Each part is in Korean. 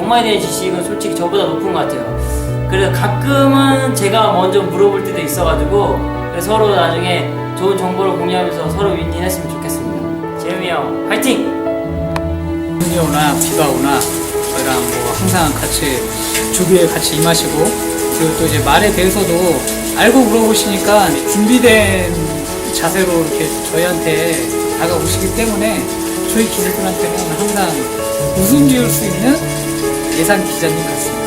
경마에 대한 지식은 솔직히 저보다 높은 것 같아요. 그래서 가끔은 제가 먼저 물어볼 때도 있어가지고 서로 나중에 좋은 정보를 공유하면서 서로 윈윈했으면 좋겠습니다. 재음이 형 화이팅! 눈이 오나 비가 오나 저희랑 뭐 항상 같이 조교에 같이 임하시고, 그리고 또 이제 말에 대해서도 알고 물어보시니까 준비된 자세로 이렇게 저희한테 다가오시기 때문에 저희 기자들한테는 항상 웃음 지을 수 있는 예상 기자님 같습니다.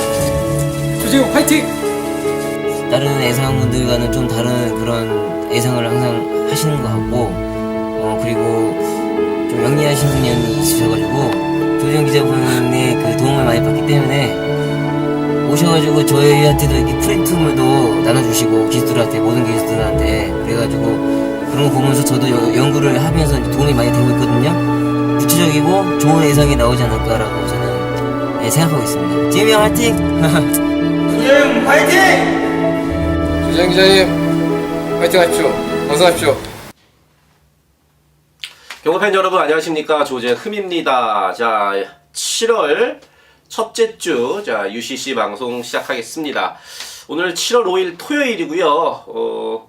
조재호 화이팅! 다른 예상분들과는 좀 다른 그런 예상을 항상 하시는 것 같고, 그리고 좀 영리하신 분이 있으셔가지고 조재현 기자분의 그 도움을 많이 받기 때문에 오셔가지고 저희한테도 이렇게 프린트물도 나눠주시고, 기수들한테, 모든 기수들한테. 그래가지고 그런 거 보면서 저도 연구를 하면서 도움이 많이 되고 있거든요. 구체적이고 좋은 예상이 나오지 않을까라고 저는 생각하고 있습니다. 재미 형 화이팅! 조재현 화이팅! 조재현 기자님 화이팅 하십시오. 어서 오십시오. 경마팬 여러분 안녕하십니까, 조재흠입니다. 자, 7월 첫째 주 UCC 방송 시작하겠습니다. 오늘 7월 5일 토요일이고요.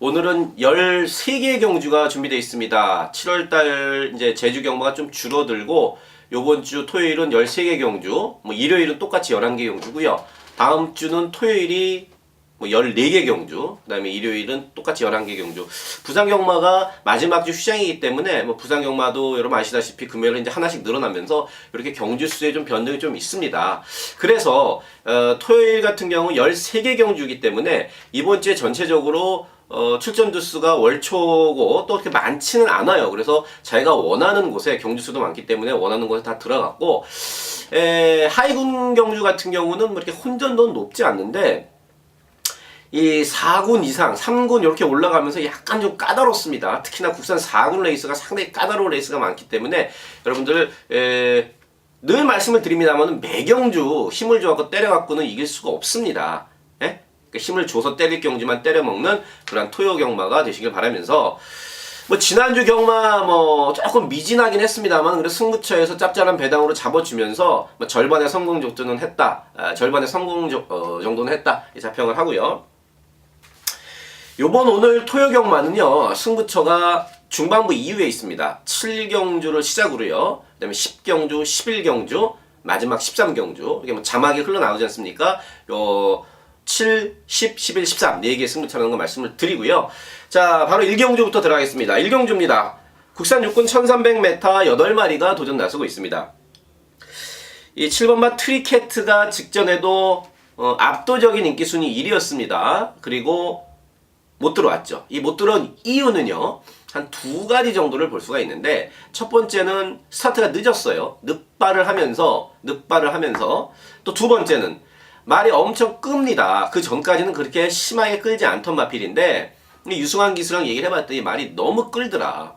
오늘은 13개의 경주가 준비되어 있습니다. 7월달 이제 제주 경마가 좀 줄어들고, 요번 주 토요일은 13개 경주, 일요일은 똑같이 11개 경주고요. 다음 주는 토요일이 14개 경주, 그 다음에 일요일은 똑같이 11개 경주. 부산 경마가 마지막 주 휴장이기 때문에 부산 경마도 여러분 아시다시피 금요일에 이제 하나씩 늘어나면서 이렇게 경주 수에 좀 변동이 좀 있습니다. 그래서 토요일 같은 경우 13개 경주이기 때문에 이번 주에 전체적으로 출전 두수가 월초고 또 그렇게 많지는 않아요. 그래서 자기가 원하는 곳에 경주 수도 많기 때문에 원하는 곳에 다 들어갔고, 하이군 경주 같은 경우는 이렇게 혼전도는 높지 않는데 이 4군 이상, 3군 이렇게 올라가면서 약간 좀 까다롭습니다. 특히나 국산 4군 레이스가 상당히 까다로운 레이스가 많기 때문에 여러분들 늘 말씀을 드립니다만 매경주 힘을 줘갖고 때려갖고는 이길 수가 없습니다. 예? 그러니까 힘을 줘서 때릴 경주만 때려먹는 그런 토요 경마가 되시길 바라면서, 지난주 경마 조금 미진하긴 했습니다만 그래도 승부처에서 짭짤한 배당으로 잡아주면서 절반의 성공 정도는 했다. 절반의 성공 정도는 했다. 이 자평을 하고요. 요번 오늘 토요 경마는요, 승부처가 중반부 이후에 있습니다. 7경주를 시작으로요. 그 다음에 10경주, 11경주, 마지막 13경주. 이게 자막이 흘러나오지 않습니까? 7, 10, 11, 13 4개의 승부처라는 거 말씀을 드리고요. 자, 바로 1경주부터 들어가겠습니다. 1경주입니다. 국산 육군 1300m 8마리가 도전 나서고 있습니다. 이 7번마 트리케트가 직전에도 압도적인 인기 순위 1위였습니다. 그리고 못 들어왔죠. 이 못 들어온 이유는요, 한 두 가지 정도를 볼 수가 있는데, 첫 번째는 스타트가 늦었어요. 늑발을 하면서 또 두 번째는 말이 엄청 끕니다. 그 전까지는 그렇게 심하게 끌지 않던 마필인데 유승환 기수랑 얘기를 해봤더니 말이 너무 끌더라.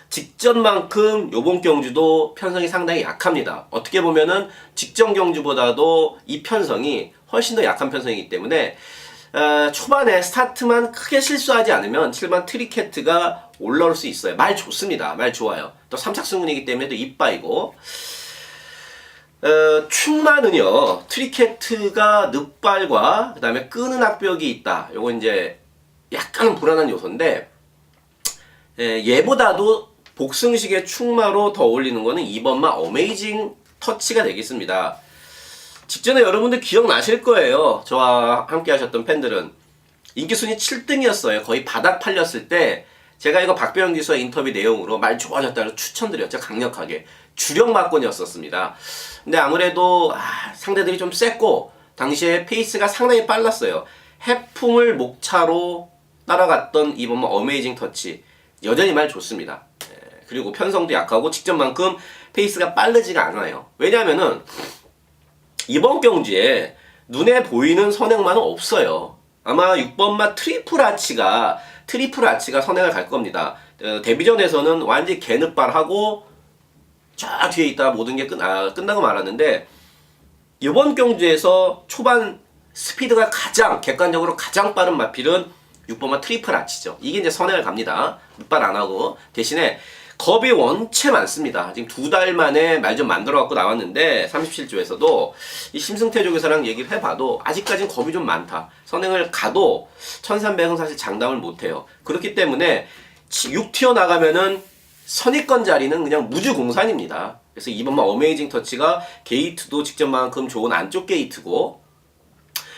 직전만큼 요번 경주도 편성이 상당히 약합니다. 어떻게 보면은 직전 경주보다도 이 편성이 훨씬 더 약한 편성이기 때문에 초반에 스타트만 크게 실수하지 않으면 7번 트리케트가 올라올 수 있어요. 말 좋습니다. 말 좋아요. 또 3착승군이기 때문에 또 이빠이고, 충마는요, 트리케트가 늑발과 그 다음에 끄는 악벽이 있다. 요거 이제 약간은 불안한 요소인데, 얘보다도 복승식의 충마로 더 어울리는 거는 2번마 어메이징 터치가 되겠습니다. 직전에 여러분들 기억나실 거예요. 저와 함께 하셨던 팬들은 인기순위 7등이었어요. 거의 바닥 팔렸을 때 제가 이거 박배영 기수와 인터뷰 내용으로 말 좋아졌다고 추천드렸죠. 강력하게. 주력 막건이었었습니다. 근데 아무래도 상대들이 좀 셌고 당시에 페이스가 상당히 빨랐어요. 해풍을 목차로 따라갔던 이번 어메이징 터치 여전히 말 좋습니다. 그리고 편성도 약하고 직전만큼 페이스가 빠르지가 않아요. 왜냐하면은 이번 경주에 눈에 보이는 선행마는 없어요. 아마 6번마 트리플 아치가 선행을 갈 겁니다. 데뷔전에서는 완전히 개늑발하고 쫙 뒤에 있다가 모든 게 끝나고 말았는데, 이번 경주에서 초반 스피드가 객관적으로 가장 빠른 마필은 6번마 트리플 아치죠. 이게 이제 선행을 갑니다. 늑발 안 하고. 대신에 겁이 원체 많습니다. 지금 2달 만에 말 좀 만들어 갖고 나왔는데 37조에서도 이 심승태 조교사랑 얘기를 해봐도 아직까지는 겁이 좀 많다. 선행을 가도 1300은 사실 장담을 못해요. 그렇기 때문에 6티어 나가면은 선입권 자리는 그냥 무주공산입니다. 그래서 이번만 어메이징 터치가 게이트도 직전만큼 좋은 안쪽 게이트고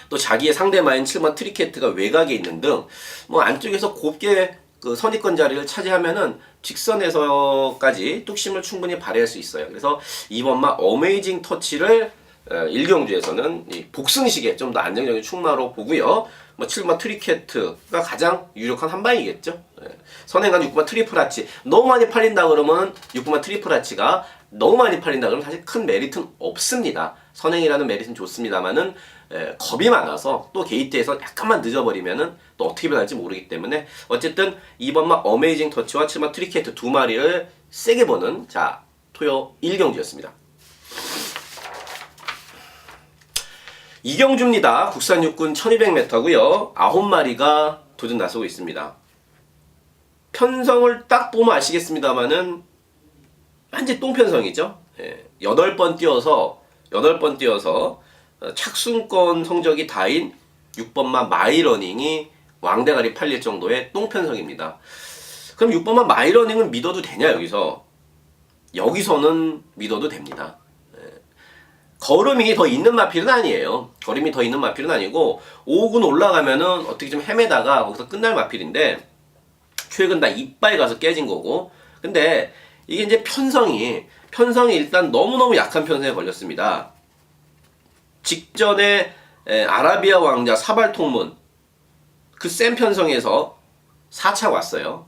또 자기의 상대마인 7번 트리케트가 외곽에 있는 등 뭐 안쪽에서 곱게 그 선입권 자리를 차지하면은 직선에서까지 뚝심을 충분히 발휘할 수 있어요. 그래서 이번만 어메이징 터치를 1경주에서는 이 복승식에 좀 더 안정적인 충마로 보고요. 뭐 7번 트리케트가 가장 유력한 한 방이겠죠. 선행한 6번 트리플 아치 너무 많이 팔린다 그러면 6번 트리플 아치가 너무 많이 팔린다 그러면 사실 큰 메리트는 없습니다. 선행이라는 메리트는 좋습니다만은 겁이 많아서 또 게이트에서 약간만 늦어버리면은 또 어떻게 변할지 모르기 때문에 어쨌든 2번만 어메이징 터치와 7번 트리케트 두 마리를 세게 보는 자 토요 1경주였습니다. 2경주입니다. 국산 육군 1200m고요. 9마리가 도전 나서고 있습니다. 편성을 딱 보면 아시겠습니다만은 완전 똥편성이죠. 8번 뛰어서 착순권 성적이 다인 6번만 마이러닝이 왕대가리 팔릴 정도의 똥편성입니다. 그럼 6번만 마이러닝은 믿어도 되냐 여기서는 믿어도 됩니다. 걸음이 더 있는 마필은 아니에요. 걸음이 더 있는 마필은 아니고 5군 올라가면은 어떻게 좀 헤매다가 거기서 끝날 마필인데 최근 다 이빨 가서 깨진 거고 근데 이게 이제 편성이 일단 너무너무 약한 편성에 걸렸습니다. 직전에 아라비아 왕자 사발통문 그 센 편성에서 4차 왔어요.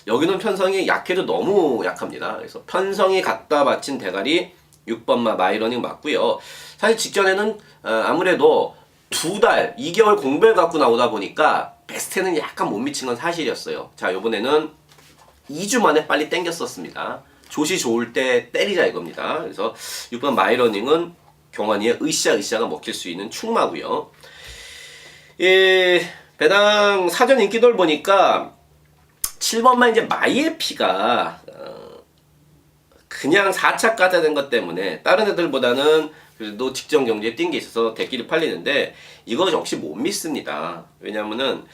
여기는 편성이 약해도 너무 약합니다. 그래서 편성이 갖다 바친 대가리 6번마 마이러닝 맞고요. 사실 직전에는 아무래도 2달, 2개월 공백을 갖고 나오다 보니까 베스트는 약간 못 미친 건 사실이었어요. 자, 요번에는 2주 만에 빨리 땡겼었습니다. 조시 좋을 때 때리자 이겁니다. 그래서 6번 마이러닝은 경환이의 으쌰가 먹힐 수 있는 충마고요. 배당 사전 인기도를 보니까 7번만 이제 마이에피가 그냥 4차 까자 된 것 때문에 다른 애들보다는 그래도 직전 경기에 뛴 게 있어서 대끼리 팔리는데 이거 역시 못 믿습니다. 왜냐면은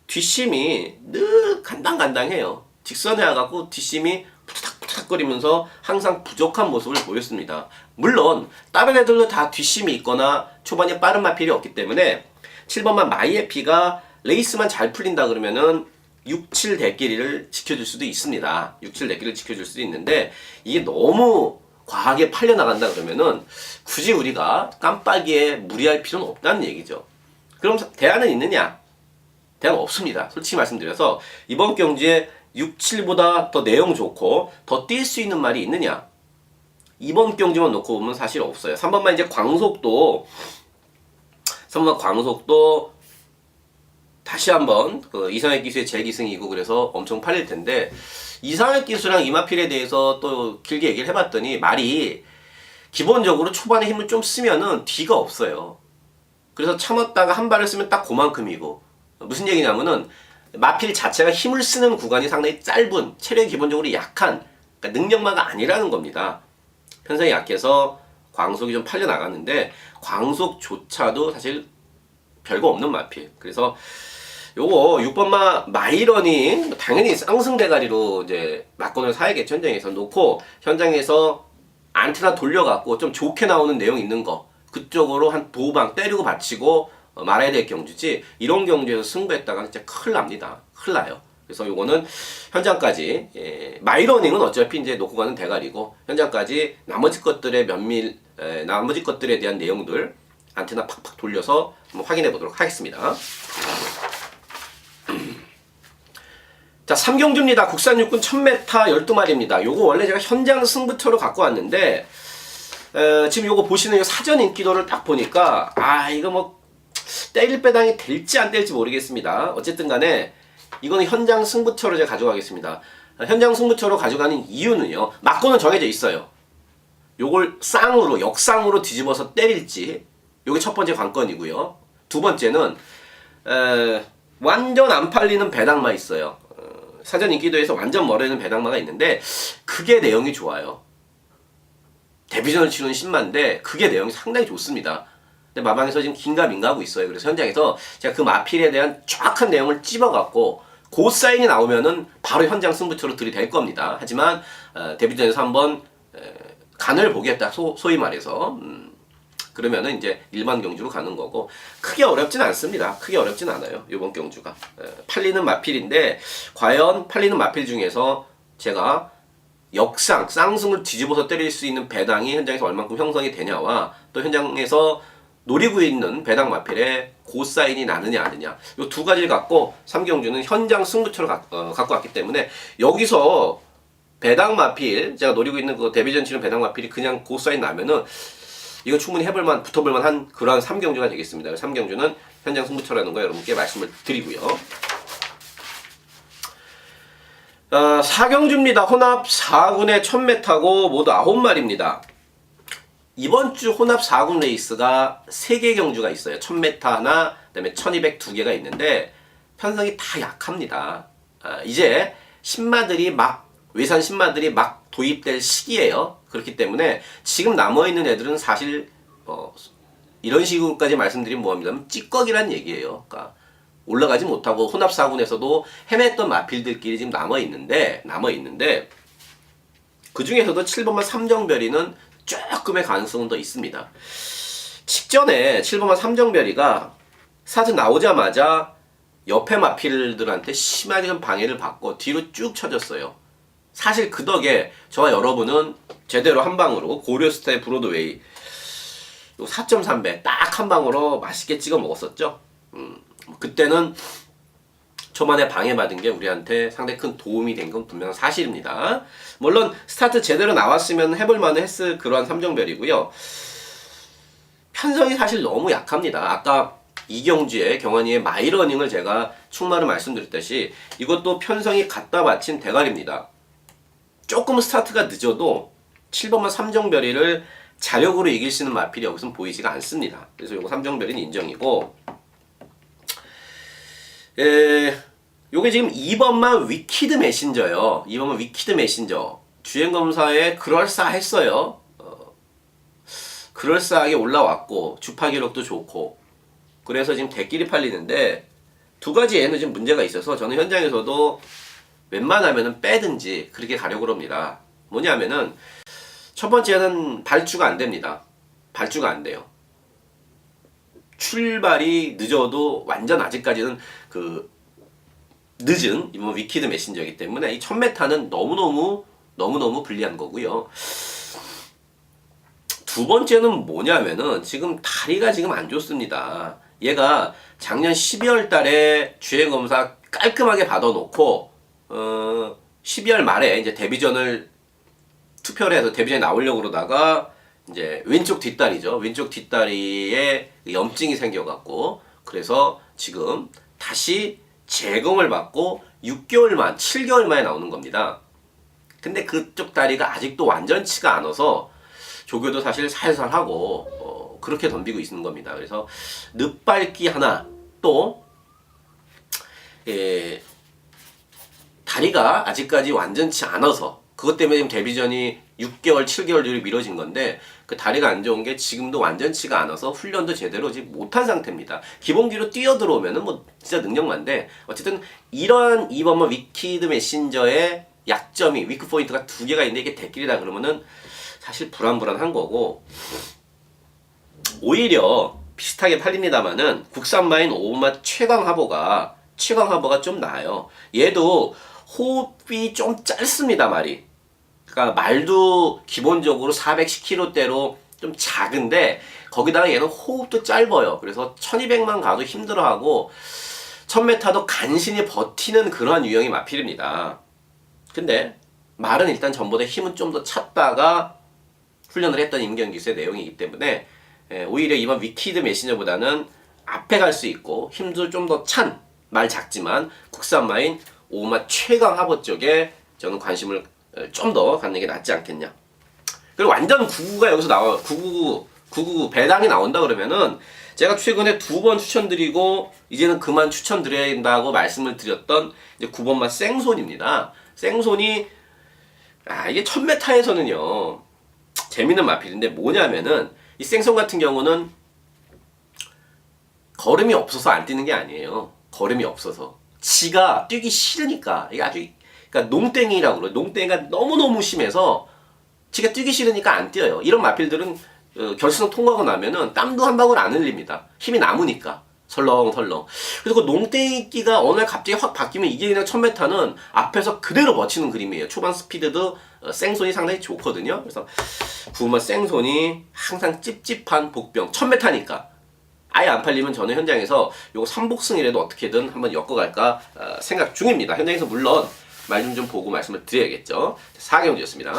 뒷심이 늘 간당간당해요. 직선에 와갖고 뒷심이 푸닥푸닥거리면서 항상 부족한 모습을 보였습니다. 물론 다른 애들도 다 뒷심이 있거나 초반에 빠른 마필이 없기 때문에 7번만 마이에피가 레이스만 잘 풀린다 그러면은 6, 7 대끼리를 지켜줄 수도 있습니다. 6, 7 대끼리를 지켜줄 수도 있는데 이게 너무 과하게 팔려나간다 그러면은 굳이 우리가 깜빡이에 무리할 필요는 없다는 얘기죠. 그럼 대안은 있느냐? 대안 없습니다. 솔직히 말씀드려서 이번 경주에 6, 7보다 더 내용 좋고 더 뛸 수 있는 말이 있느냐? 이번 경주만 놓고 보면 사실 없어요. 3번만 이제 광속도 다시 한번 그 이상혁 기수의 재기승이고 그래서 엄청 팔릴 텐데 이상혁 기수랑 이마필에 대해서 또 길게 얘기를 해봤더니 말이 기본적으로 초반에 힘을 좀 쓰면은 뒤가 없어요. 그래서 참았다가 한 발을 쓰면 딱 그만큼이고 무슨 얘기냐면은 마필 자체가 힘을 쓰는 구간이 상당히 짧은 체력이 기본적으로 약한 그러니까 능력마가 아니라는 겁니다. 편성이 약해서 광속이 좀 팔려 나갔는데 광속조차도 사실 별거 없는 마필. 그래서 요거 6번마 마이러닝 당연히 쌍승대가리로 이제 막건을 사야겠죠. 현장에서 놓고 현장에서 안테나 돌려갖고 좀 좋게 나오는 내용 있는 거 그쪽으로 한 도방 때리고 받치고 말아야 될 경주지 이런 경주에서 승부했다가 진짜 큰일 납니다. 큰일 나요. 그래서 요거는 현장까지 마이러닝은 어차피 이제 놓고 가는 대가리고 현장까지 나머지 것들의 나머지 것들에 대한 내용들 안테나 팍팍 돌려서 한번 확인해 보도록 하겠습니다. 자, 3경주입니다. 국산 육군 1000m 12마리입니다. 요거 원래 제가 현장 승부처로 갖고 왔는데 지금 요거 보시는 요 사전 인기도를 딱 보니까 이거 뭐 때릴 배당이 될지 안 될지 모르겠습니다. 어쨌든 간에 이거는 현장 승부처로 제가 가져가겠습니다. 현장 승부처로 가져가는 이유는요. 막고는 정해져 있어요. 요걸 역상으로 뒤집어서 때릴지 요게 첫 번째 관건이고요. 두 번째는 완전 안 팔리는 배당만 있어요. 사전 인기도에서 완전 멀어지는 배당마가 있는데 그게 내용이 좋아요. 데뷔전을 치르는 신마인데 그게 내용이 상당히 좋습니다. 근데 마방에서 지금 긴가민가하고 있어요. 그래서 현장에서 제가 그 마필에 대한 정확한 내용을 찝어갖고 그 사인이 나오면은 바로 현장 승부처로 들이댈 겁니다. 하지만 데뷔전에서 한번 간을 보겠다, 소위 말해서. 그러면은 이제 일반 경주로 가는 거고 크게 어렵진 않습니다. 크게 어렵진 않아요. 이번 경주가 팔리는 마필인데 과연 팔리는 마필 중에서 제가 역상 쌍승을 뒤집어서 때릴 수 있는 배당이 현장에서 얼만큼 형성이 되냐와 또 현장에서 노리고 있는 배당 마필에 고사인이 나느냐 아느냐 이 두 가지를 갖고 3경주는 현장 승부처를 갖고 왔기 때문에 여기서 배당 마필 제가 노리고 있는 그 데뷔전 치는 배당 마필이 그냥 고사인 나면은 이거 충분히 해볼만 붙어볼만 한 그러한 3경주가 되겠습니다. 3경주는 현장 승부처라는 거 여러분께 말씀을 드리고요. 4경주입니다. 혼합 4군에 1000m고 모두 9마리입니다. 이번 주 혼합 4군 레이스가 3개 경주가 있어요. 1000m 하나, 그 다음에 1200 2개가 있는데 편성이 다 약합니다. 이제 외산 신마들이 막 도입될 시기예요. 그렇기 때문에 지금 남아있는 애들은 사실 이런 식으로까지 말씀드리면 뭐합니다면 찌꺼기란 얘기예요. 그러니까 올라가지 못하고 혼합 4군에서도 헤맸던 마필들끼리 지금 남아있는데 그 중에서도 7번마 삼정별이는 조금의 가능성은 더 있습니다. 직전에 7번마 삼정별이가 사진 나오자마자 옆에 마필들한테 심하게 좀 방해를 받고 뒤로 쭉 쳐졌어요. 사실 그 덕에 저와 여러분은 제대로 한 방으로 고려스타의 브로드웨이 4.3배 딱 한 방으로 맛있게 찍어 먹었었죠. 그때는 초반에 방해받은 게 우리한테 상당히 큰 도움이 된 건 분명한 사실입니다. 물론 스타트 제대로 나왔으면 해볼만 했을 그러한 삼정별이고요. 편성이 사실 너무 약합니다. 아까 이경주의 경환이의 마이러닝을 제가 충마로 말씀드렸듯이 이것도 편성이 갖다 바친 대가리입니다. 조금 스타트가 늦어도 7번마 삼정별이를 자력으로 이길 수 있는 마필이 여기서는 보이지가 않습니다. 그래서 요거 삼정별이는 인정이고 요게 지금 2번만 위키드 메신저요. 2번만 위키드 메신저 주행검사에 그럴싸했어요. 그럴싸하게 올라왔고 주파 기록도 좋고 그래서 지금 대끼리 팔리는데 두 가지 애는 지금 문제가 있어서 저는 현장에서도 웬만하면은 빼든지 그렇게 가려고 합니다. 뭐냐면은 첫 번째는 발주가 안 됩니다. 발주가 안 돼요. 출발이 늦어도 완전 아직까지는 그 늦은 이번 위키드 메신저이기 때문에 이 1000m는 너무너무 불리한 거고요. 두 번째는 뭐냐면은 지금 다리가 지금 안 좋습니다. 얘가 작년 12월 달에 주행검사 깔끔하게 받아놓고 12월 말에 이제 데뷔전을 투표를 해서 데뷔전에 나오려고 그러다가 이제 왼쪽 뒷다리죠. 왼쪽 뒷다리에 염증이 생겨갖고 그래서 지금 다시 재검을 받고 6개월 7개월 만에 나오는 겁니다. 근데 그쪽 다리가 아직도 완전치가 않아서 조교도 사실 살살하고 그렇게 덤비고 있는 겁니다. 그래서 늦밟기 하나 또 다리가 아직까지 완전치 않아서 그것 때문에 지금 데뷔전이 6개월, 7개월 뒤로 미뤄진 건데 그 다리가 안 좋은 게 지금도 완전치가 않아서 훈련도 제대로 지금 못한 상태입니다. 기본기로 뛰어 들어오면은 뭐 진짜 능력만데 어쨌든 이러한 이번만 위키드 메신저의 약점이 위크 포인트가 두 개가 있는데 이게 대끼리다 그러면은 사실 불안한 거고 오히려 비슷하게 팔립니다만은 국산마인 오마 최강하보가 좀 나아요. 얘도 호흡이 좀 짧습니다, 말이. 그러니까 말도 기본적으로 410km대로 좀 작은데 거기다가 얘는 호흡도 짧아요. 그래서 1200만 가도 힘들어하고 1000m도 간신히 버티는 그러한 유형의 마필입니다. 근데 말은 일단 전보다 힘은 좀 더 찼다가 훈련을 했던 임경기수의 내용이기 때문에 오히려 이번 위키드 메신저보다는 앞에 갈 수 있고 힘도 좀 더 찬 말 작지만 국산마인 오마 최강 하버 쪽에 저는 관심을 좀 더 갖는 게 낫지 않겠냐. 그리고 완전 99가 여기서 나와요. 99 999 배당이 나온다 그러면은 제가 최근에 2번 추천드리고 이제는 그만 추천드려야 된다고 말씀을 드렸던 이제 9번만 생손입니다. 생손이 이게 1000m에서는요 재밌는 마필인데 뭐냐면은 이 생손 같은 경우는 걸음이 없어서 안 뛰는 게 아니에요. 걸음이 없어서 지가 뛰기 싫으니까 이게 아주 그러니까 농땡이라고 그래요. 농땡이가 너무너무 심해서 지가 뛰기 싫으니까 안 뛰어요. 이런 마필들은 결승 통과하고 나면은 땀도 한 방울 안 흘립니다. 힘이 남으니까 설렁설렁. 그래서 그 농땡이끼가 어느 날 갑자기 확 바뀌면 이게 그냥 1000m는 앞에서 그대로 버티는 그림이에요. 초반 스피드도 생손이 상당히 좋거든요. 그래서 부마 생손이 항상 찝찝한 복병 1000m니까 아예 안 팔리면 저는 현장에서 요거 3복승이라도 어떻게든 한번 엮어갈까 생각 중입니다. 현장에서 물론 말 좀 보고 말씀을 드려야겠죠. 4경주였습니다.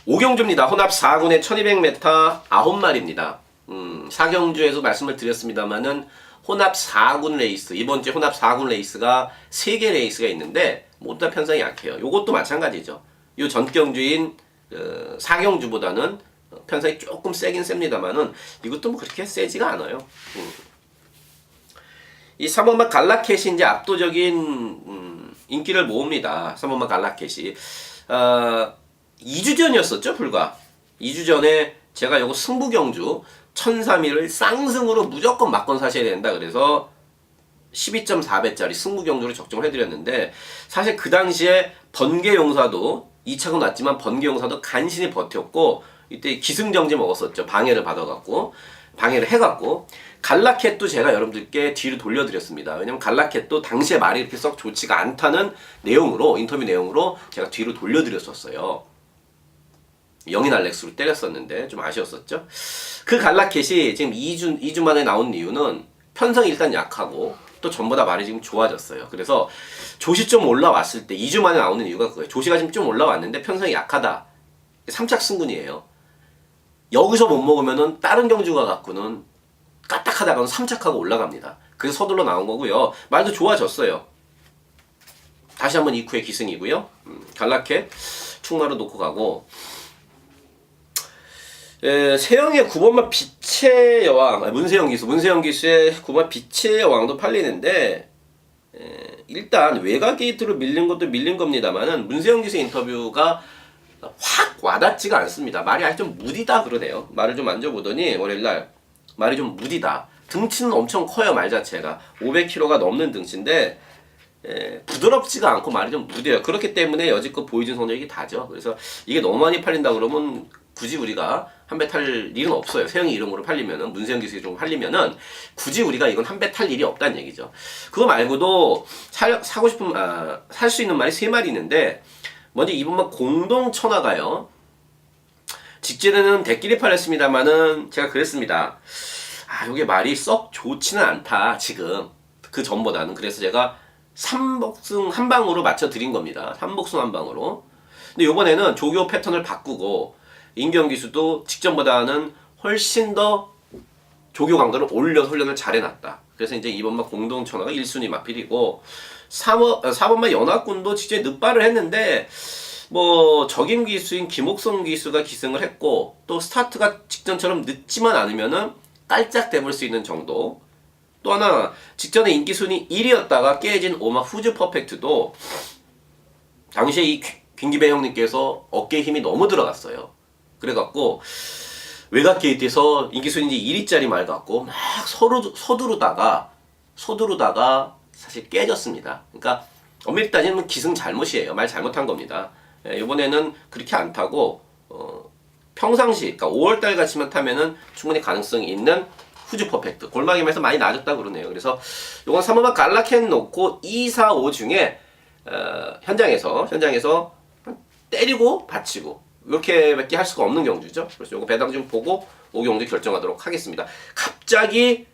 5경주입니다. 혼합 4군의 1200m 9마리입니다. 4경주에서 말씀을 드렸습니다만은 혼합 4군 레이스, 이번 주에 혼합 4군 레이스가 3개 레이스가 있는데 모두 다 편성이 약해요. 요것도 마찬가지죠. 요 전경주인 4경주보다는 편성이 조금 세긴 셉니다만은 이것도 뭐 그렇게 세지가 않아요. 이 3번마 갈라켓이 이제 압도적인 인기를 모읍니다. 3번마 갈라켓이 2주 전이었었죠, 불과 2주 전에 제가 요거 승부경주 1003일을 쌍승으로 무조건 막건 사셔야 된다 그래서 12.4배짜리 승부경주를 적정을 해드렸는데 사실 그 당시에 번개용사도 2차고 났지만 번개용사도 간신히 버텼고 이때 기승정지 먹었었죠. 방해를 받아갖고 방해를 해갖고 갈라켓도 제가 여러분들께 뒤로 돌려드렸습니다. 왜냐면 갈라켓도 당시에 말이 이렇게 썩 좋지가 않다는 내용으로 인터뷰 내용으로 제가 뒤로 돌려드렸었어요. 영인 알렉스로 때렸었는데 좀 아쉬웠었죠. 그 갈라켓이 지금 2주 만에 나온 이유는 편성이 일단 약하고 또 전보다 말이 지금 좋아졌어요. 그래서 조시 좀 올라왔을 때 2주 만에 나오는 이유가 그거예요. 조시가 지금 좀 올라왔는데 편성이 약하다. 3착 승군이에요. 여기서 못 먹으면은 다른 경주가 갖고는 까딱하다가는 3착하고 올라갑니다. 그래서 서둘러 나온 거고요. 말도 좋아졌어요. 다시 한번 이후에 기승이고요. 갈라켓 충마로 놓고 가고 세영의 9번마 빛의 여왕, 문세영 기수의 9번마 빛의 여왕도 팔리는데 일단 외곽 게이트로 밀린 것도 밀린 겁니다만은 문세영 기수의 인터뷰가 확 와닿지가 않습니다. 말이 아주 좀 무디다 그러네요. 말을 좀 만져보더니 월요일날 말이 좀 무디다. 등치는 엄청 커요. 말 자체가 500kg가 넘는 등치인데 부드럽지가 않고 말이 좀 무뎌요. 그렇기 때문에 여지껏 보여준 성적이 다죠. 그래서 이게 너무 많이 팔린다 그러면 굳이 우리가 한 배 탈 일은 없어요. 세영이 이름으로 팔리면은 문세영 기술이 좀 팔리면은 굳이 우리가 이건 한 배 탈 일이 없다는 얘기죠. 그거 말고도 사고 싶은 살 수 있는 말이 3마리 있는데 먼저 이번만 공동 천하가요. 직전에는 대끼리 팔렸습니다만은 제가 그랬습니다. 요게 말이 썩 좋지는 않다 지금 그 전보다는. 그래서 제가 3복승 한 방으로 맞춰 드린 겁니다. 3복승 한 방으로. 근데 요번에는 조교 패턴을 바꾸고 임경 기수도 직전보다는 훨씬 더 조교 강도를 올려서 훈련을 잘 해놨다. 그래서 이제 이번만 공동 천하가 1순위 마필이고 4번만 연합군도 직전에 늦발을 했는데 뭐 적임 기수인 김옥성 기수가 기승을 했고 또 스타트가 직전처럼 늦지만 않으면은 깔짝 대볼 수 있는 정도. 또 하나 직전에 인기순위 1위였다가 깨진 오마 후즈 퍼펙트도 당시에 이 김기배 형님께서 어깨에 힘이 너무 들어갔어요. 그래갖고 외곽 게이트에서 인기순위 1위짜리 말 갖고 막 서두르다가 사실 깨졌습니다. 그러니까 엄밀히 따지면 기승 잘못이에요. 말 잘못한 겁니다. 이번에는 그렇게 안 타고 평상시 그러니까 5월달 같이만 타면은 충분히 가능성이 있는 후즈 퍼펙트 골마김에서 많이 낮았다 그러네요. 그래서 요건 3번만 갈라캔 놓고 2, 4, 5 중에 현장에서 때리고 받치고 이렇게밖에 할 수가 없는 경주죠. 그래서 요거 배당 좀 보고 5경주 결정하도록 하겠습니다. 갑자기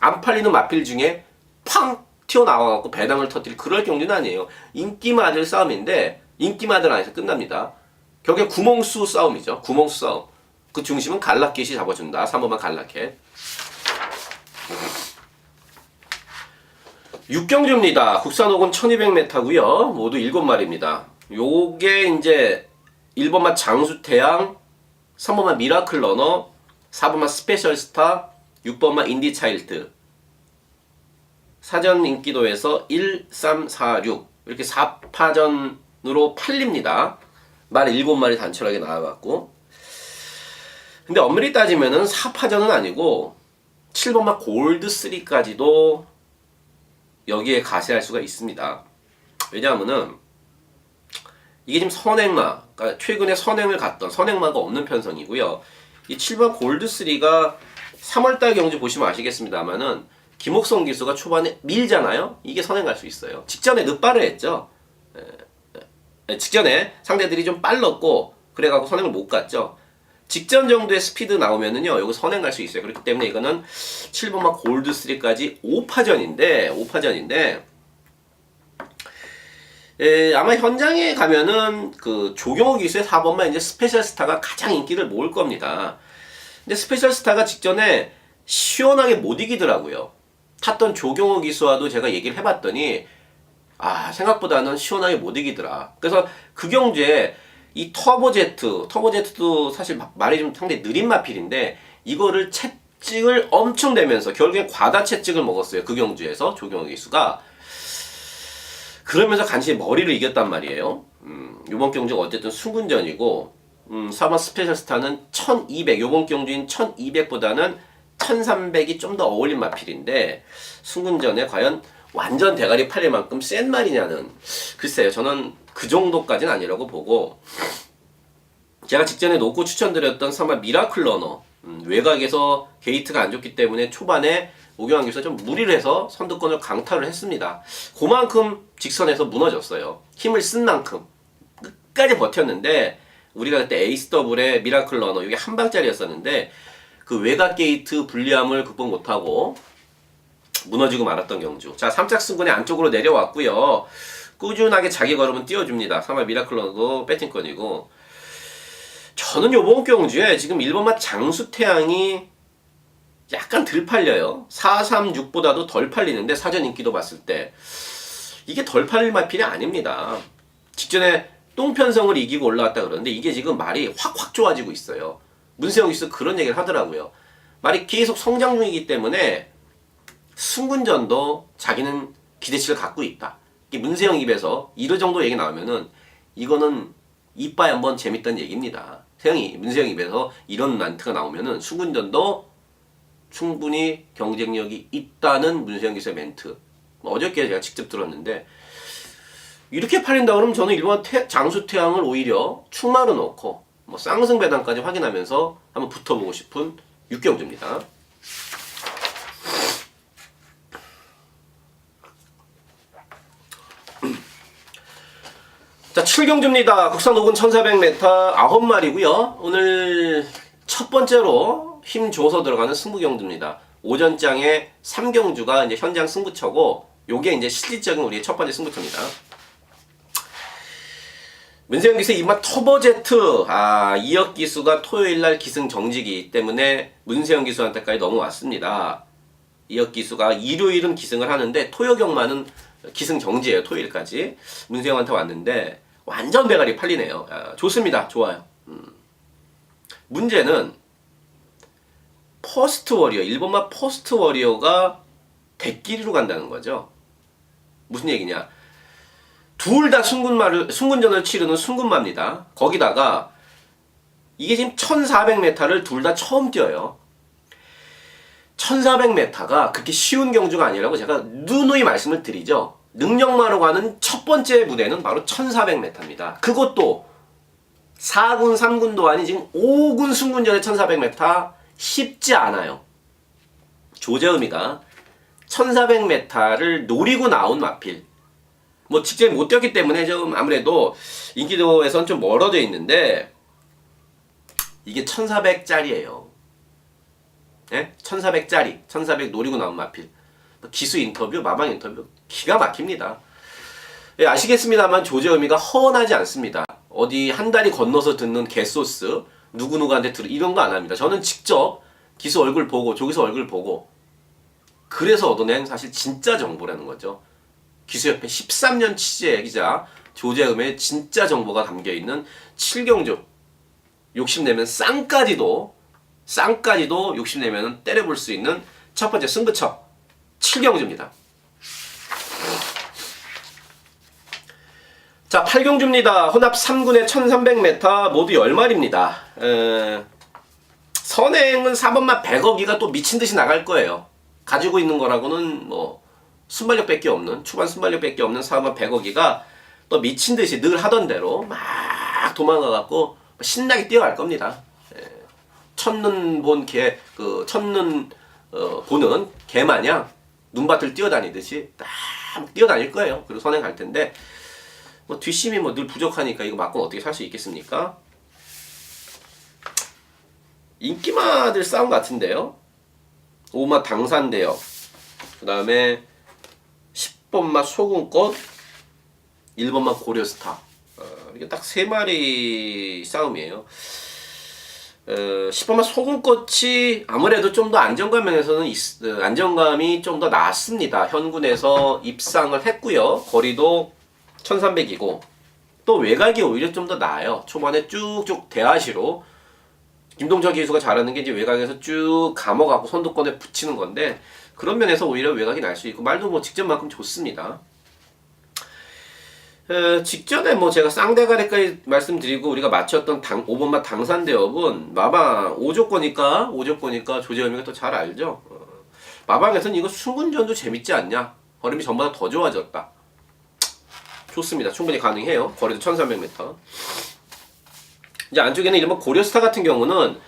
안 팔리는 마필 중에 팡 튀어나와갖고 배당을 터뜨릴 그럴 경주는 아니에요. 인기마들 싸움인데 인기마들 안에서 끝납니다. 결국엔 구멍수 싸움이죠. 구멍수 싸움. 그 중심은 갈라켓이 잡아준다. 3번만 갈라켓. 6경주입니다. 국산 5군 1200m고요. 모두 7마리입니다. 요게 이제 1번만 장수태양, 3번만 미라클 러너, 4번만 스페셜 스타, 6번만 인디 차일드. 사전 인기도에서 1, 3, 4, 6 이렇게 4파전으로 팔립니다. 말 7마리 단촐하게 나와갖고. 근데 엄밀히 따지면은 4파전은 아니고 7번만 골드 3까지도 여기에 가세할 수가 있습니다. 왜냐하면은 이게 지금 선행마, 그러니까 최근에 선행을 갔던 선행마가 없는 편성이고요. 이 7번 골드 3가 3월달 경주 보시면 아시겠습니다만은 김옥성 기수가 초반에 밀잖아요. 이게 선행 갈 수 있어요. 직전에 늦발을 했죠. 직전에 상대들이 좀 빨랐고 그래갖고 선행을 못 갔죠. 직전 정도의 스피드 나오면은요, 여기 선행 갈 수 있어요. 그렇기 때문에 이거는 7번마 골드 3까지 5파전인데, 아마 현장에 가면은 그 조경호 기수의 4번마 이제 스페셜 스타가 가장 인기를 모을 겁니다. 근데 스페셜 스타가 직전에 시원하게 못 이기더라고요. 탔던 조경호 기수와도 제가 얘기를 해봤더니, 생각보다는 시원하게 못 이기더라. 그래서 그 경주에 이 터보제트도 사실 말이 좀 상당히 느린 마필인데 이거를 채찍을 엄청 내면서 결국엔 과다 채찍을 먹었어요. 그 경주에서 조경호 기수가. 그러면서 간신히 머리를 이겼단 말이에요. 이번 경주가 어쨌든 순군전이고 4번 스페셜 스타는 1200, 이번 경주인 1200보다는 1300이 좀 더 어울린 마필인데 순군전에 과연 완전 대가리 팔릴 만큼 센 말이냐는, 글쎄요, 저는 그 정도까지는 아니라고 보고, 제가 직전에 놓고 추천드렸던 3번 미라클 러너, 외곽에서 게이트가 안 좋기 때문에 초반에 오경환 기수가 좀 무리를 해서 선두권을 강타를 했습니다. 그만큼 직선에서 무너졌어요. 힘을 쓴 만큼 끝까지 버텼는데, 우리가 그때 에이스 더블의 미라클 러너, 이게 한 방짜리였었는데 그 외곽 게이트 불리함을 극복 못하고 무너지고 말았던 경주. 자, 3짝 승군의 안쪽으로 내려왔고요. 꾸준하게 자기 걸음은 띄워줍니다. 3화 미라클러도 배팅권이고. 저는 요번 경주에 지금 1번마 장수태양이 약간 덜 팔려요. 4, 3, 6보다도 덜 팔리는데 사전 인기도 봤을 때 이게 덜 팔릴 마필이 아닙니다. 직전에 똥편성을 이기고 올라왔다 그러는데 이게 지금 말이 확 좋아지고 있어요. 문세영 기수 그런 얘기를 하더라고요. 말이 계속 성장 중이기 때문에 순군전도 자기는 기대치를 갖고 있다. 문세영 입에서 이런 정도 얘기 나오면은 이거는 이빠이 한번 재밌다는 얘기입니다. 문세영 입에서 이런 란트가 나오면은 순군전도 충분히 경쟁력이 있다는 문세영 기수의 멘트. 어저께 제가 직접 들었는데 이렇게 팔린다 그러면 저는 일반 장수태양을 오히려 충마로 넣고 쌍승배당까지 확인하면서 한번 붙어보고 싶은 육경주입니다. 자, 7경주입니다. 국산 5군 1400m 9마리고요. 오늘 첫 번째로 힘 줘서 들어가는 승부경주입니다. 오전장의 3경주가 이제 현장 승부처고 요게 이제 실질적인 우리의 첫 번째 승부처입니다. 문세영 기수 이마 터보제트, 이혁 기수가 토요일날 기승 정지기 때문에 문세영 기수한테까지 넘어왔습니다. 이혁 기수가 일요일은 기승을 하는데 토요경마는 기승 정지예요. 토요일까지 문세영한테 왔는데 완전 대가리 팔리네요. 좋습니다. 좋아요. 문제는 퍼스트 워리어, 1번마 퍼스트 워리어가 대끼리로 간다는 거죠. 무슨 얘기냐? 둘 다 순군전을 치르는 순군마입니다. 거기다가 이게 지금 1400m를 둘 다 처음 뛰어요. 1400m가 그렇게 쉬운 경주가 아니라고 제가 누누이 말씀을 드리죠. 능력마로 가는 첫 번째 무대는 바로 1400m입니다. 그것도 4군, 3군도 아닌 지금 5군 순군전의 1400m 쉽지 않아요. 조재음이가 1400m를 노리고 나온 마필. 직전에 못 뛰었기 때문에 좀 아무래도 인기도에선 좀 멀어져 있는데 이게 1400짜리예요. 예? 1400짜리, 1400 노리고 나온 마필. 기수 인터뷰, 마방 인터뷰 기가 막힙니다. 예, 아시겠습니다만 조재음이가 허언하지 않습니다. 어디 한 다리 건너서 듣는 개소스, 누구누구한테 이런 거 안 합니다. 저는 직접 기수 얼굴 보고, 조기수 얼굴 보고 그래서 얻어낸 사실 진짜 정보라는 거죠. 기수협회 13년 취재 기자 조재음의 진짜 정보가 담겨있는 7경주. 욕심내면 쌍까지도 욕심내면 때려볼 수 있는 첫 번째 승부처 7경주입니다. 자, 8경주입니다. 혼합 3군에 1300m 모두 10마리입니다. 선행은 4번만 100억이가 또 미친듯이 나갈 거예요. 가지고 있는 거라고는 뭐 순발력밖에 없는, 초반 순발력밖에 없는 4번만 100억이가 또 미친듯이 늘 하던 대로 막 도망가갖고 신나게 뛰어갈 겁니다. 첫눈 본 개, 첫눈 보는 개 마냥 눈밭을 뛰어다니듯이 딱 뛰어다닐 거예요. 그리고 선행 갈 텐데, 뭐 뒷심이 뭐 늘 부족하니까 이거 맞고 어떻게 살 수 있겠습니까? 인기마들 싸움 같은데요. 5마 당산대역, 그 다음에 10번마 소금꽃, 1번마 고려스타. 이게 딱 3마리 싸움이에요. 10번마 소금꽃이 아무래도 좀 더 안정감 면에서는 안정감이 좀 더 낫습니다. 현군에서 입상을 했고요. 거리도 1300이고 또 외곽이 오히려 좀 더 나아요. 초반에 쭉쭉 대하시로 김동철 기수가 잘하는 게 이제 외곽에서 쭉 감아갖고 선두권에 붙이는 건데, 그런 면에서 오히려 외곽이 날 수 있고 말도 뭐 직전만큼 좋습니다. 직전에 뭐 제가 쌍대가리까지 말씀드리고 우리가 맞췄던 5번마 당산대업은 마방 5조거니까 조재현이가 또 잘 알죠. 마방에서는 이거 순군전도 재밌지 않냐, 걸음이 전보다 더 좋아졌다. 좋습니다. 충분히 가능해요. 거리도 1300m. 이제 안쪽에는 이른바 고려스타 같은 경우는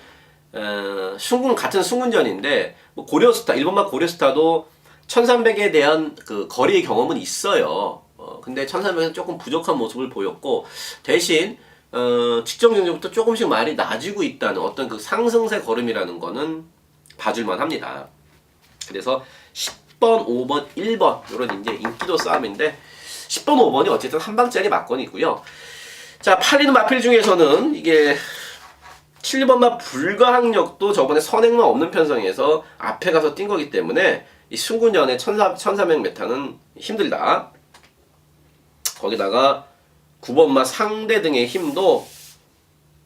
같은 순군전인데, 뭐 고려스타, 1번마 고려스타도 1300에 대한 그 거리의 경험은 있어요. 근데 1300에서 조금 부족한 모습을 보였고, 대신 직전 경기부터 조금씩 말이 나아지고 있다는 어떤 그 상승세 걸음이라는 거는 봐줄만 합니다. 그래서 10번, 5번, 1번 이런 이제 인기도 싸움인데, 10번, 5번이 어쨌든 한 방짜리 막건이고요. 자, 팔리는 마필 중에서는 이게 7번마 불가항력도 저번에 선행만 없는 편성에서 앞에 가서 뛴 거기 때문에 이 순군전의 1300m는 힘들다. 거기다가 9번마 상대 등의 힘도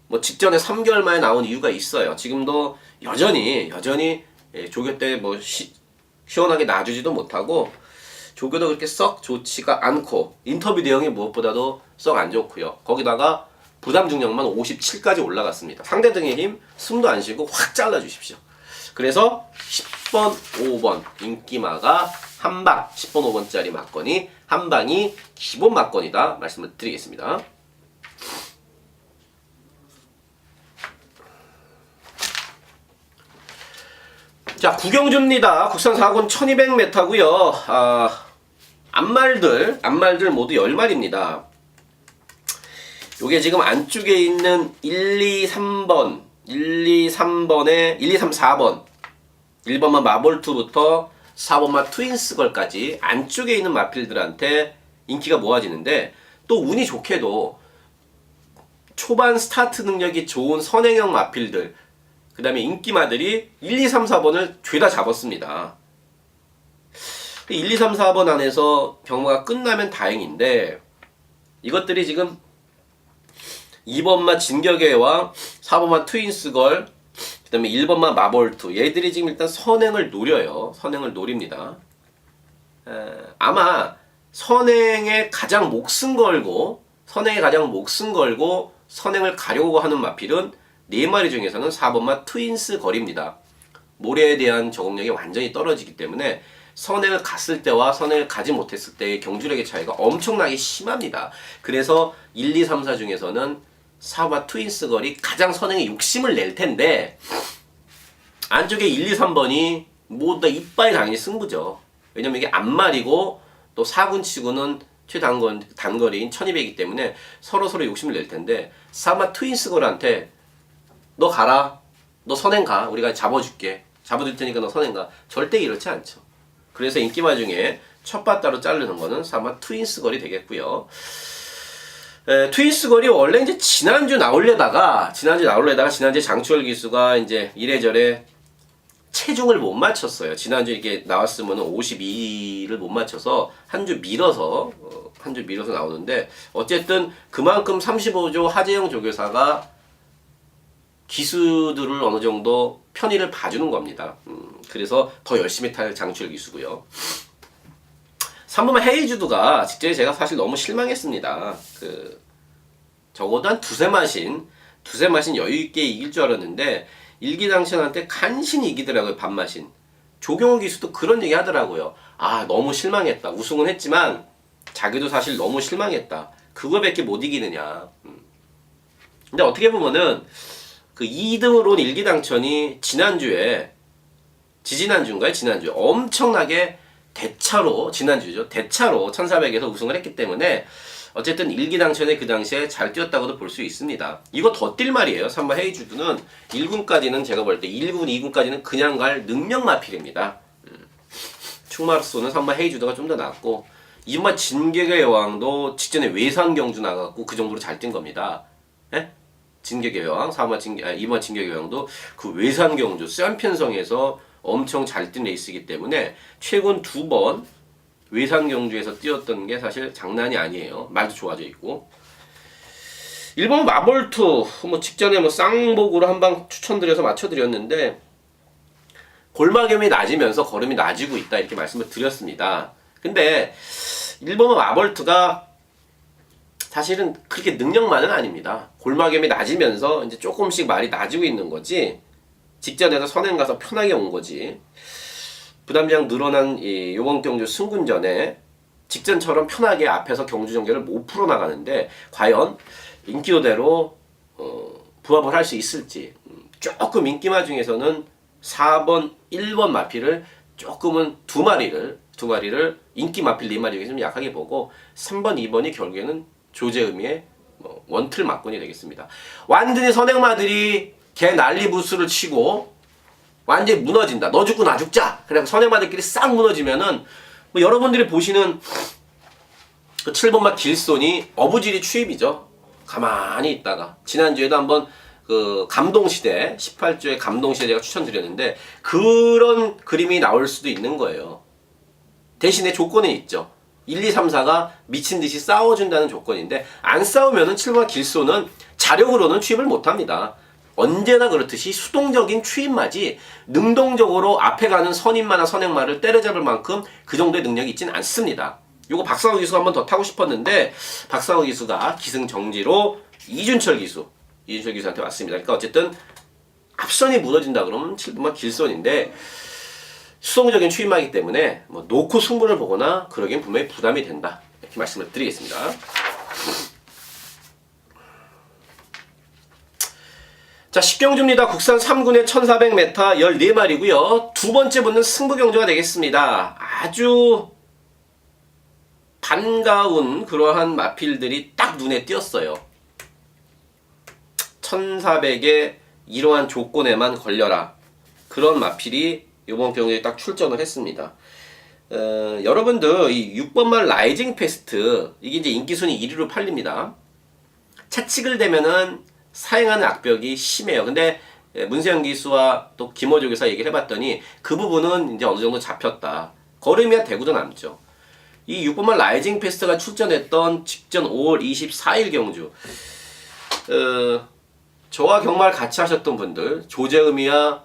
뭐 직전에 3개월 만에 나온 이유가 있어요. 지금도 여전히 조교 때 뭐 시원하게 놔주지도 못하고, 조교도 그렇게 썩 좋지가 않고, 인터뷰 내용이 무엇보다도 썩 안 좋고요. 거기다가 부담 중량만 57까지 올라갔습니다. 상대 등의 힘 숨도 안 쉬고 확 잘라주십시오. 그래서 10번, 5번 인기마가 한방, 10번, 5번짜리 막건이 한방이 기본 막건이다 말씀을 드리겠습니다. 자, 구경주입니다. 국산 4군 1200m고요. 앞말들 모두 10마리입니다. 요게 지금 안쪽에 있는 1, 2, 3번, 1, 2, 3번에 1, 2, 3, 4번, 1번만 마볼투부터 4번만 트윈스걸까지 안쪽에 있는 마필들한테 인기가 모아지는데, 또 운이 좋게도 초반 스타트 능력이 좋은 선행형 마필들, 그 다음에 인기마들이 1, 2, 3, 4번을 죄다 잡았습니다. 1, 2, 3, 4번 안에서 경마가 끝나면 다행인데, 이것들이 지금 2번마 진격의와 4번마 트윈스걸, 그 다음에 1번마 마볼투, 얘들이 지금 일단 선행을 노려요. 선행을 노립니다. 아마 선행에 가장 목숨 걸고 선행을 가려고 하는 마필은 4마리 중에서는 4번마 트윈스 걸입니다. 모래에 대한 적응력이 완전히 떨어지기 때문에 선행을 갔을 때와 선행을 가지 못했을 때의 경주력의 차이가 엄청나게 심합니다. 그래서 1, 2, 3, 4 중에서는 4번마 트윈스 걸이 가장 선행에 욕심을 낼 텐데, 안쪽에 1, 2, 3번이 모두 다 이빨이 당연히 승부죠. 왜냐면 이게 앞말이고 또 4군 치고는 최단거리인 1200이기 때문에 서로 욕심을 낼 텐데, 4번마 트윈스 걸한테 너 가라, 너 선행 가, 우리가 잡아줄 테니까 너 선행 가, 절대 이렇지 않죠. 그래서 인기마 중에 첫 바따로 자르는 거는 4번마 트윈스걸이 되겠고요. 트윈스걸이 원래 이제 지난주 나올려다가 지난주에 장추월 기수가 이제 이래저래 체중을 못 맞췄어요. 지난주 이게 나왔으면 52를 못 맞춰서 한 주 밀어서 한 줄 밀어서 나오는데 어쨌든 그만큼 35조 하재영 조교사가 기수들을 어느 정도 편의를 봐주는 겁니다. 그래서 더 열심히 탈 장출 기수고요. 3번만 헤이주드가 직전에 제가 사실 너무 실망했습니다. 적어도 한 두세 마신 여유있게 이길 줄 알았는데 일기당천한테 간신히 이기더라고요. 반마신. 조경호 기수도 그런 얘기 하더라고요. 아, 너무 실망했다. 우승은 했지만 자기도 사실 너무 실망했다. 그거밖에 못 이기느냐. 근데 어떻게 보면은 그 2등으로 온 일기당천이 지난주에 엄청나게 지난주죠. 대차로 1400에서 우승을 했기 때문에 어쨌든 일기당천에 그 당시에 잘 뛰었다고도 볼 수 있습니다. 이거 더 뛸 말이에요. 3번 헤이주드는 1군까지는 제가 볼 때 1군, 2군까지는 그냥 갈 능력 마필입니다. 충마로서는 3번 헤이주드가 좀 더 낫고 2번 진격의 여왕도 직전에 외산 경주 나갔고 그 정도로 잘 뛴 겁니다. 예? 진격의 여왕, 2번 진격의 여왕도 그 외산 경주 쌈편성에서 엄청 잘 뛴 레이스이기 때문에 최근 2번 외산 경주에서 뛰었던 게 사실 장난이 아니에요. 말도 좋아져 있고. 1번 마볼투 직전에 쌍복으로 한방 추천드려서 맞춰드렸는데 골마겸이 낮으면서 걸음이 낮아지고 있다 이렇게 말씀을 드렸습니다. 근데 1번 마볼트가 사실은 그렇게 능력만은 아닙니다. 골마겸이 낮으면서 이제 조금씩 말이 낮아지고 있는 거지 직전에서 선행 가서 편하게 온 거지. 부담량 늘어난 요번 경주 승군전에 직전처럼 편하게 앞에서 경주 전개를 못 풀어나가는데 과연 인기도대로 부합을 할 수 있을지. 조금 인기마 중에서는 4번, 1번 마필을 조금은 두 마리를 인기 마필 4마리에게 좀 약하게 보고 3번, 2번이 결국에는 조재음의 원틀 막군이 되겠습니다. 완전히 선행마들이 개 난리부스를 치고 완전히 무너진다. 너 죽고 나 죽자. 그래서 선행마들끼리 싹 무너지면은 여러분들이 보시는 그 7번마 길손이 어부지리 추입이죠. 가만히 있다가 지난주에도 한번 그 감동시대 18조의 감동시대 제가 추천드렸는데 그런 그림이 나올 수도 있는 거예요. 대신에 조건은 있죠. 1, 2, 3, 4가 미친듯이 싸워준다는 조건인데 안 싸우면은 7번마 길손은 자력으로는 추입을 못합니다. 언제나 그렇듯이 수동적인 추임마지 능동적으로 앞에 가는 선임마나 선행마를 때려잡을 만큼 그 정도의 능력이 있지는 않습니다. 요거 박상호 기수가 한 번 더 타고 싶었는데 박상호 기수가 기승정지로 이준철 기수한테 왔습니다. 그러니까 어쨌든 앞선이 무너진다 그러면 7번마 길선인데 수동적인 추임마이기 때문에 놓고 승부를 보거나 그러기엔 분명히 부담이 된다. 이렇게 말씀을 드리겠습니다. 자, 10경주입니다. 국산 3군의 1400m 14마리고요. 두 번째 붙는 승부경주가 되겠습니다. 아주 반가운 그러한 마필들이 딱 눈에 띄었어요. 1400의 이러한 조건에만 걸려라. 그런 마필이 이번 경기에 딱 출전을 했습니다. 여러분들 이 6번말 라이징 페스트 이게 이제 인기순위 1위로 팔립니다. 채찍을 대면은 사행하는 악벽이 심해요. 근데 문세영 기수와 또 김호조 교사 얘기를 해봤더니 그 부분은 이제 어느 정도 잡혔다. 걸음이야 대구도 남죠. 이 6번말 라이징 페스트가 출전했던 직전 5월 24일 경주 저와 경마를 같이 하셨던 분들 조재음이와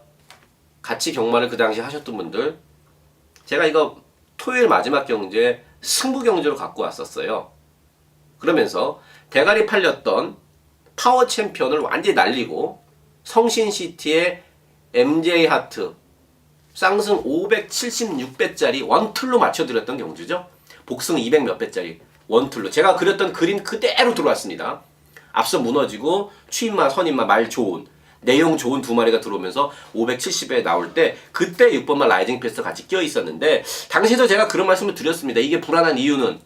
같이 경마를 그 당시 하셨던 분들 제가 이거 토요일 마지막 경주에 승부 경주로 갖고 왔었어요. 그러면서 대가리 팔렸던 파워 챔피언을 완전히 날리고 성신시티의 MJ 하트 쌍승 576배짜리 원툴로 맞춰드렸던 경주죠. 복승 200 몇 배짜리 원툴로 제가 그렸던 그림 그대로 들어왔습니다. 앞서 무너지고 추임마 선임마 말 좋은 내용 좋은 두 마리가 들어오면서 570에 나올 때 그때 6번만 라이징 패스트 같이 껴 있었는데 당시에도 제가 그런 말씀을 드렸습니다. 이게 불안한 이유는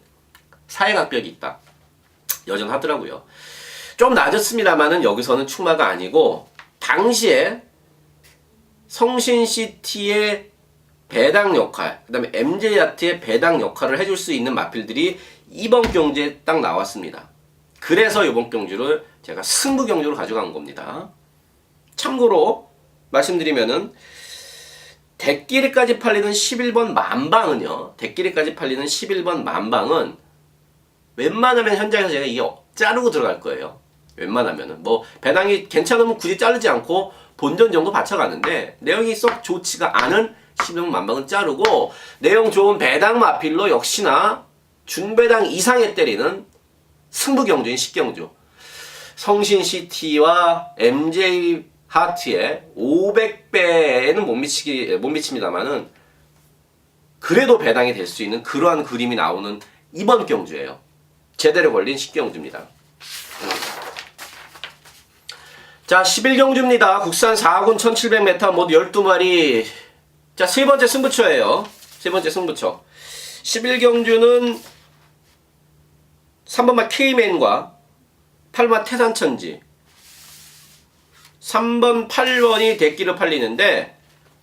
사행악벽이 있다. 여전하더라고요. 좀 낮았습니다만은 여기서는 충마가 아니고 당시에 성신시티의 배당 역할, 그 다음에 MJ아트의 배당 역할을 해줄 수 있는 마필들이 이번 경주에 딱 나왔습니다. 그래서 이번 경주를 제가 승부 경주로 가져간 겁니다. 참고로 말씀드리면은 대끼리까지 팔리는 11번 만방은요. 대끼리까지 팔리는 11번 만방은 웬만하면 현장에서 제가 이게 자르고 들어갈 거예요. 웬만하면은 뭐 배당이 괜찮으면 굳이 자르지 않고 본전 정도 받쳐가는데 내용이 썩 좋지가 않은 10용 만방은 자르고 내용 좋은 배당 마필로 역시나 준배당 이상에 때리는 승부경주인 식경주 성신CT와 MJ 하트의 500배에는 못 미칩니다만은 그래도 배당이 될 수 있는 그러한 그림이 나오는 이번 경주예요. 제대로 걸린 식경주입니다. 자, 11경주입니다. 국산 4군 1700m 모두 12마리. 자, 세 번째 승부처예요. 세 번째 승부처. 11경주는 3번마 K맨과 8번마 태산천지 3번, 8번이 대끼로 팔리는데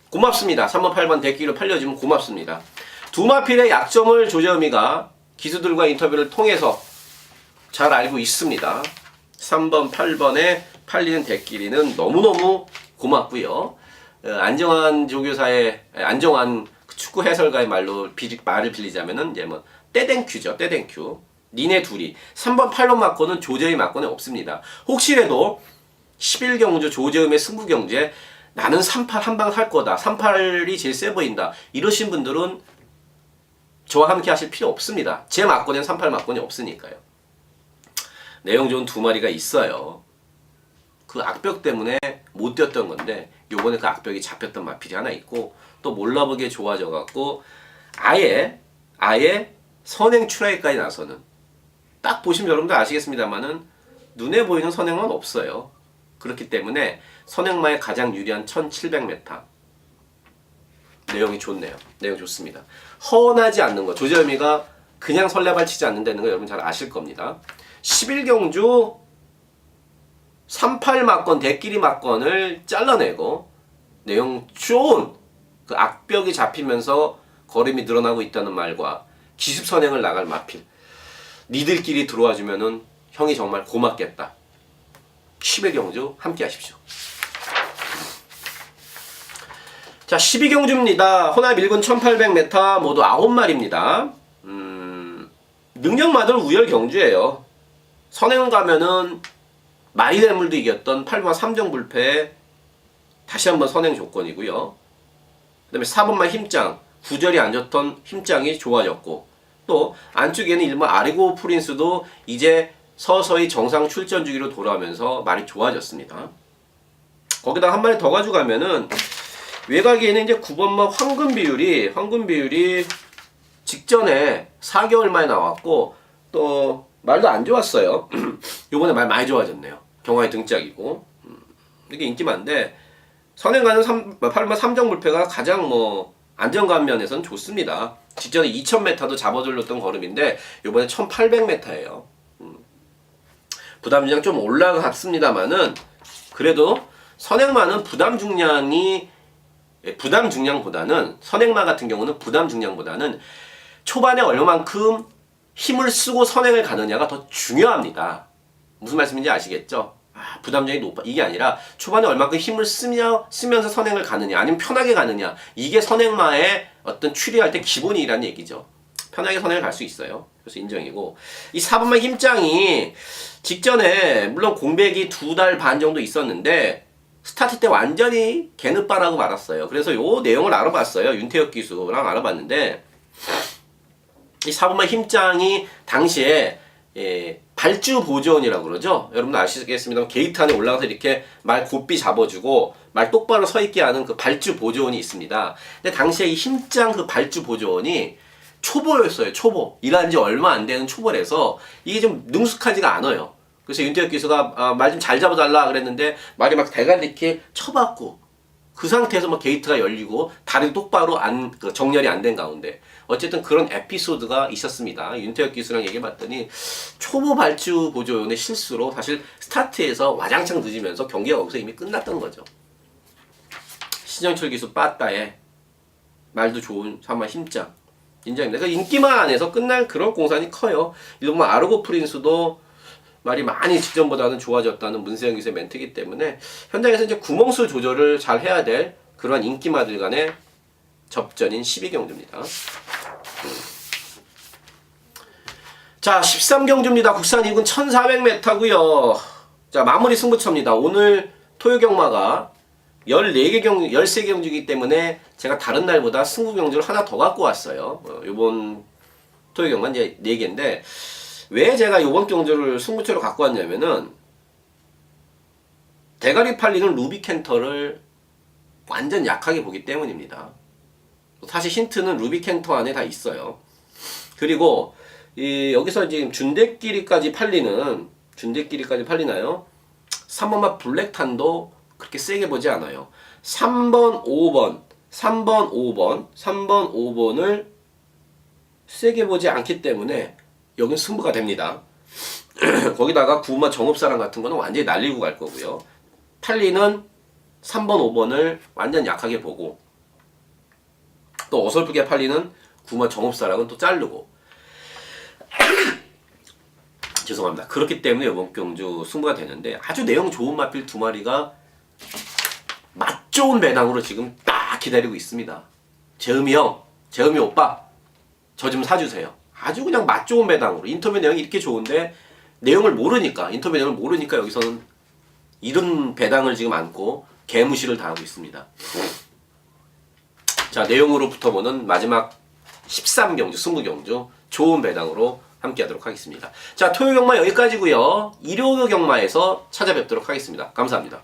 고맙습니다. 3번, 8번 대끼로 팔려주면 고맙습니다. 두 마필의 약점을 조재음이가 기수들과 인터뷰를 통해서 잘 알고 있습니다. 3번, 8번에 팔리는 대끼리는 너무너무 고맙고요. 안정환 조교사의 안정환 축구 해설가의 말을 빌리자면은 이제 뭐 떼댕큐죠. 떼댕큐. 니네 둘이 3번, 8번 맞고는 조재의 맞고는 없습니다. 혹시라도 11경주 조재음의 승부경주에 나는 38 한방 살 거다. 38이 제일 세 보인다. 이러신 분들은 저와 함께 하실 필요 없습니다. 제 맞고는 38 맞고는 없으니까요. 내용 좋은 두 마리가 있어요. 그 악벽 때문에 못 뛰었던 건데 요번에 그 악벽이 잡혔던 마필이 하나 있고 또 몰라보기에 좋아져 갖고 아예 선행 출하에까지 나서는 딱 보시면 여러분들 아시겠습니다만은 눈에 보이는 선행은 없어요. 그렇기 때문에 선행마에 가장 유리한 1700m 내용이 좋네요. 내용 좋습니다. 허원하지 않는 거. 조재현이가 그냥 설레발 치지 않는다는 거 여러분 잘 아실 겁니다. 11경주 38 맞건 대끼리 맞건을 잘라내고 내용 좋은 그 악벽이 잡히면서 걸음이 늘어나고 있다는 말과 기습 선행을 나갈 마필 니들끼리 들어와 주면은 형이 정말 고맙겠다. 11경주 함께 하십시오. 자, 12경주입니다. 호남 1군 1800m 모두 9마리입니다. 능력마들 우열 경주예요. 선행 가면은 마이대물도 이겼던 8번 3정 불패 다시 한번 선행 조건이고요. 그 다음에 4번만 힘짱 구절이 안 좋던 힘짱이 좋아졌고 또 안쪽에는 1번 아리고 프린스도 이제 서서히 정상 출전 주기로 돌아오면서 말이 좋아졌습니다. 거기다 한 마리 더 가져가면은 외곽에는 이제 9번만 황금 비율이 직전에 4개월 만에 나왔고 또 말도 안 좋았어요. 요번에 말 많이 좋아졌네요. 경화의 등짝이고 이게 인기 많은데 선행가는 8번 3정 불패가 가장 뭐 안정감 면에서는 좋습니다. 직전에 2000m도 잡아돌렸던 걸음인데 요번에 1800m예요. 부담 중량 좀 올라갔습니다만은 그래도 선행마는 부담 중량보다는 선행마 같은 경우는 부담 중량보다는 초반에 얼마만큼 힘을 쓰고 선행을 가느냐가 더 중요합니다. 무슨 말씀인지 아시겠죠? 부담량이 높아 이게 아니라 초반에 얼마만큼 힘을 쓰면서 선행을 가느냐 아니면 편하게 가느냐 이게 선행마의 어떤 추리할 때 기본이라는 얘기죠. 편하게 선행을 갈 수 있어요. 그래서 인정이고 이 4번만 힘짱이 직전에 물론 공백이 2달 반 정도 있었는데 스타트 때 완전히 개느빠라고 말았어요. 그래서 요 내용을 알아봤어요. 윤태혁 기수랑 알아봤는데 이 4번만 힘짱이 당시에 발주 보조원이라고 그러죠. 여러분들 아시겠습니다만 게이트 안에 올라가서 이렇게 말 곱비 잡아주고 말 똑바로 서 있게 하는 그 발주 보조원이 있습니다. 근데 당시에 이 힘짱 그 발주 보조원이 초보였어요. 초보. 일한 지 얼마 안 되는 초보라서 이게 좀 능숙하지가 않아요. 그래서 윤태혁 기수가 말 좀 잘 잡아달라 그랬는데 말이 막 대가리 이렇게 쳐박고 그 상태에서 막 게이트가 열리고 다리 똑바로 정렬이 안 된 가운데 어쨌든 그런 에피소드가 있었습니다. 윤태혁 기수랑 얘기해봤더니 초보 발주 보조원의 실수로 사실 스타트에서 와장창 늦으면서 경기가 거기서 이미 끝났던 거죠. 신정철 기수 빠따에 말도 좋은 3번 힘짱 인정입니다. 그러니까 인기만 안에서 끝날 그런 공산이 커요. 이런 아르고 프린스도 말이 많이 직전보다는 좋아졌다는 문세영 기수의 멘트이기 때문에 현장에서 이제 구멍수 조절을 잘 해야 될 그러한 인기마들 간의 접전인 12경주입니다. 자, 13경주입니다. 국산 2군 1400m고요. 자, 마무리 승부처입니다. 오늘 토요 경마가 13개 경주이기 때문에 제가 다른 날보다 승부 경주를 하나 더 갖고 왔어요. 요번 토요 경마 이제 4개인데 왜 제가 요번 경주를 승부처로 갖고 왔냐면은 대가리 팔리는 루비켄터를 완전 약하게 보기 때문입니다. 사실 힌트는 루비켄터 안에 다 있어요. 그리고 여기서 지금 준대끼리까지 팔리나요? 3번맛 블랙탄도 그렇게 세게 보지 않아요. 3번, 5번을 세게 보지 않기 때문에 여긴 승부가 됩니다. 거기다가 9번 정읍사랑 같은 거는 완전히 날리고 갈 거고요. 팔리는 3번, 5번을 완전 약하게 보고 또 어설프게 팔리는 9번 정읍사랑은 또 자르고 죄송합니다. 그렇기 때문에 이번 경주 승부가 되는데 아주 내용 좋은 마필 2마리가 맛 좋은 배당으로 지금 딱 기다리고 있습니다. 재음이 형, 재음이 오빠 저 좀 사주세요. 아주 그냥 맛 좋은 배당으로 인터뷰 내용이 이렇게 좋은데 내용을 모르니까 인터뷰 내용을 모르니까 여기서는 이런 배당을 지금 안고 개무시를 당하고 있습니다. 자, 내용으로부터 보는 마지막 13경주 승부경주 좋은 배당으로 함께 하도록 하겠습니다. 자, 토요 경마 여기까지고요. 일요 경마에서 찾아뵙도록 하겠습니다. 감사합니다.